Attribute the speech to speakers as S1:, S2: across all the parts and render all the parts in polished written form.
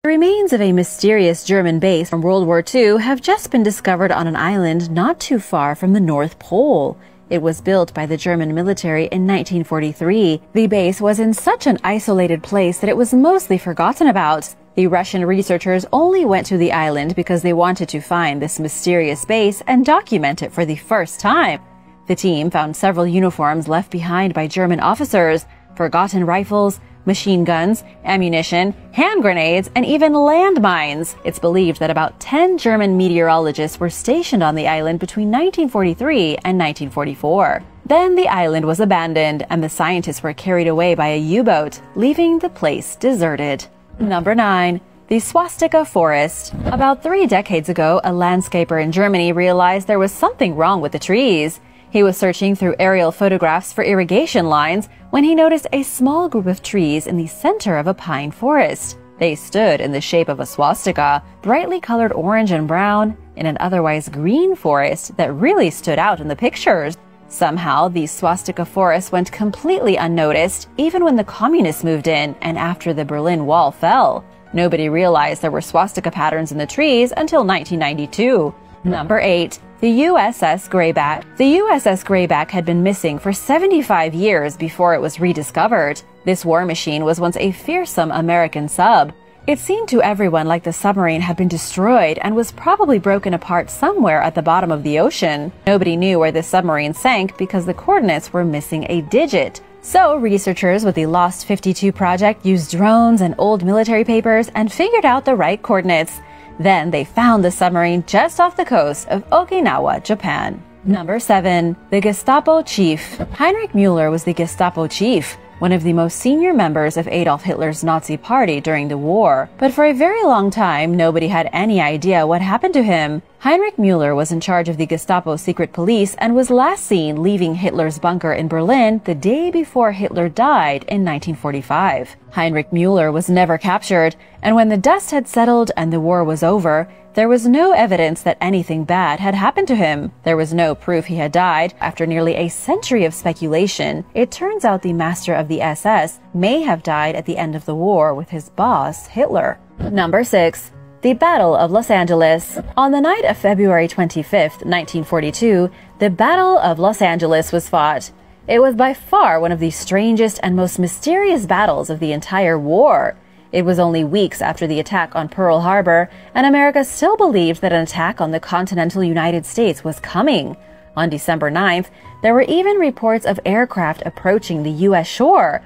S1: The remains of a mysterious German base from World War II have just been discovered on an island not too far from the North Pole. It was built by the German military in 1943. The base was in such an isolated place that it was mostly forgotten about. The Russian researchers only went to the island because they wanted to find this mysterious base and document it for the first time. The team found several uniforms left behind by German officers, forgotten rifles, machine guns, ammunition, hand grenades, and even landmines. It's believed that about 10 German meteorologists were stationed on the island between 1943 and 1944. Then the island was abandoned, and the scientists were carried away by a U-boat, leaving the place deserted. Number 9. The swastika forest. About 3 decades ago, a landscaper in Germany realized there was something wrong with the trees. He was searching through aerial photographs for irrigation lines when he noticed a small group of trees in the center of a pine forest. They stood in the shape of a swastika, brightly colored orange and brown, in an otherwise green forest that really stood out in the pictures. Somehow, the swastika forest went completely unnoticed, even when the communists moved in and after the Berlin Wall fell. Nobody realized there were swastika patterns in the trees until 1992. Number 8. The USS Greyback. The USS Greyback had been missing for 75 years before it was rediscovered. This war machine was once a fearsome American sub. It seemed to everyone like the submarine had been destroyed and was probably broken apart somewhere at the bottom of the ocean. Nobody knew where the submarine sank because the coordinates were missing a digit. So researchers with the Lost 52 project used drones and old military papers and figured out the right coordinates. Then they found the submarine just off the coast of Okinawa, Japan. Number 7. The Gestapo Chief. Heinrich Müller was the Gestapo chief, one of the most senior members of Adolf Hitler's Nazi party during the war. But for a very long time, nobody had any idea what happened to him. Heinrich Müller was in charge of the Gestapo secret police and was last seen leaving Hitler's bunker in Berlin the day before Hitler died in 1945. Heinrich Müller was never captured, and when the dust had settled and the war was over, there was no evidence that anything bad had happened to him. There was no proof he had died. After nearly a century of speculation, it turns out the master of the SS may have died at the end of the war with his boss, Hitler. Number 6. The Battle of Los Angeles. On the night of February 25, 1942, the Battle of Los Angeles was fought. It was by far one of the strangest and most mysterious battles of the entire war. It was only weeks after the attack on Pearl Harbor, and America still believed that an attack on the continental United States was coming. On December 9th, there were even reports of aircraft approaching the U.S. shore.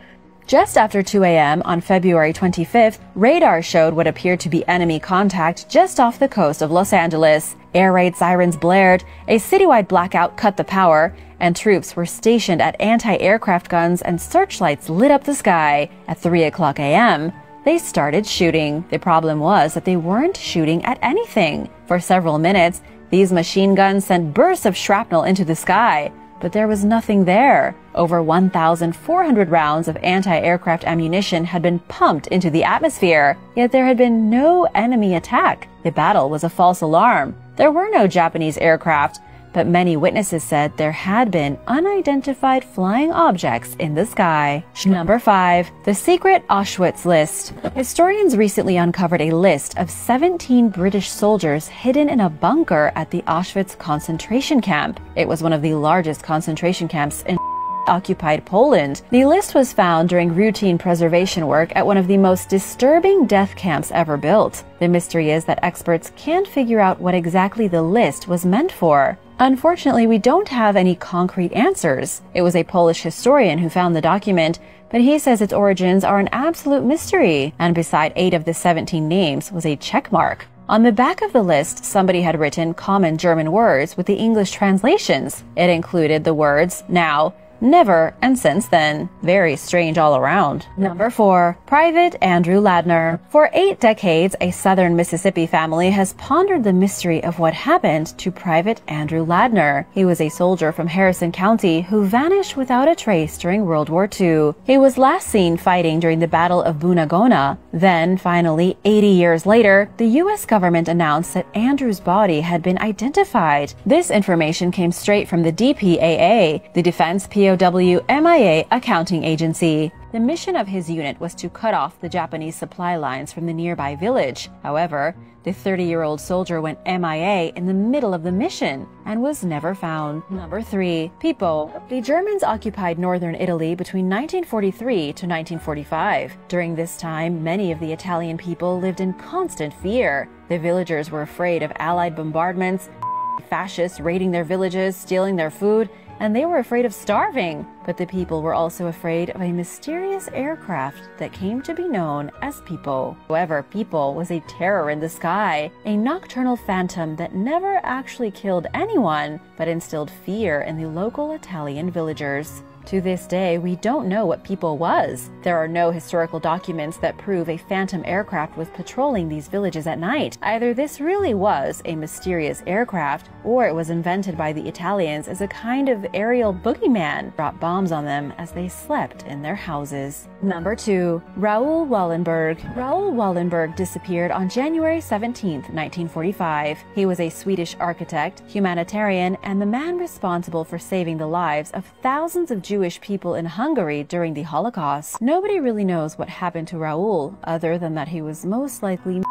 S1: Just after 2 a.m. on February 25th, radar showed what appeared to be enemy contact just off the coast of Los Angeles. Air raid sirens blared, a citywide blackout cut the power, and troops were stationed at anti-aircraft guns and searchlights lit up the sky. At 3 o'clock a.m., they started shooting. The problem was that they weren't shooting at anything. For several minutes, these machine guns sent bursts of shrapnel into the sky, but there was nothing there. Over 1,400 rounds of anti-aircraft ammunition had been pumped into the atmosphere, yet there had been no enemy attack. The battle was a false alarm. There were no Japanese aircraft, but many witnesses said there had been unidentified flying objects in the sky. Number 5. The Secret Auschwitz List. Historians recently uncovered a list of 17 British soldiers hidden in a bunker at the Auschwitz concentration camp. It was one of the largest concentration camps in occupied Poland. The list was found during routine preservation work at one of the most disturbing death camps ever built. The mystery is that experts can't figure out what exactly the list was meant for. Unfortunately, we don't have any concrete answers. It was a Polish historian who found the document, but he says its origins are an absolute mystery, and beside 8 of the 17 names was a check mark. On the back of the list, somebody had written common German words with the English translations. It included the words now, never, and since then. Very strange all around. Number 4. Private Andrew Ladner. For 8 decades, a southern Mississippi family has pondered the mystery of what happened to Private Andrew Ladner. He was a soldier from Harrison County who vanished without a trace during World War II. He was last seen fighting during the Battle of Bunagona. Then, finally, 80 years later, the U.S. government announced that Andrew's body had been identified. This information came straight from the DPAA, the Defense POW MIA Accounting Agency. The mission of his unit was to cut off the Japanese supply lines from the nearby village. However, the 30-year-old soldier went MIA in the middle of the mission and was never found. Number 3. People. The Germans occupied northern Italy between 1943 to 1945. During this time, many of the Italian people lived in constant fear. The villagers were afraid of Allied bombardments, fascists raiding their villages, stealing their food, and they were afraid of starving. But the people were also afraid of a mysterious aircraft that came to be known as People. However, People was a terror in the sky, a nocturnal phantom that never actually killed anyone, but instilled fear in the local Italian villagers. To this day, we don't know what People was. There are no historical documents that prove a phantom aircraft was patrolling these villages at night. Either this really was a mysterious aircraft, or it was invented by the Italians as a kind of aerial boogeyman, dropped bombs on them as they slept in their houses. Number 2. Raoul Wallenberg. Raoul Wallenberg disappeared on January 17, 1945. He was a Swedish architect, humanitarian, and the man responsible for saving the lives of thousands of Jewish people in Hungary during the Holocaust. Nobody really knows what happened to Raoul, other than that he was most likely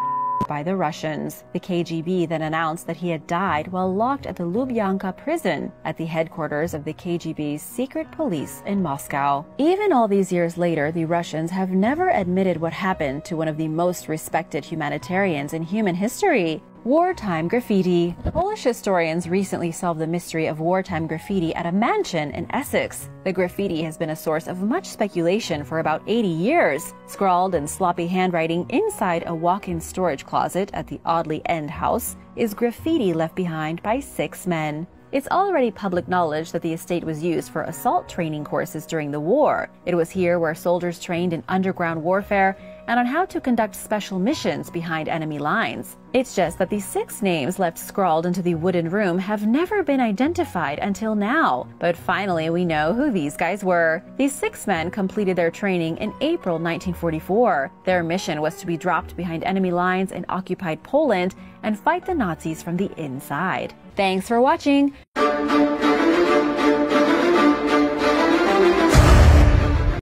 S1: by the Russians. The KGB then announced that he had died while locked at the Lubyanka prison, at the headquarters of the KGB's secret police in Moscow. Even all these years later, the Russians have never admitted what happened to one of the most respected humanitarians in human history. Wartime graffiti. Polish historians recently solved the mystery of wartime graffiti at a mansion in Essex. The graffiti has been a source of much speculation for about 80 years. Scrawled in sloppy handwriting inside a walk-in storage closet at the Audley End house is graffiti left behind by 6 men. It's already public knowledge that the estate was used for assault training courses during the war. It was here where soldiers trained in underground warfare and on how to conduct special missions behind enemy lines. It's just that the 6 names left scrawled into the wooden room have never been identified until now. But finally, we know who these guys were. These 6 men completed their training in April 1944. Their mission was to be dropped behind enemy lines in occupied Poland and fight the Nazis from the inside. Thanks for watching!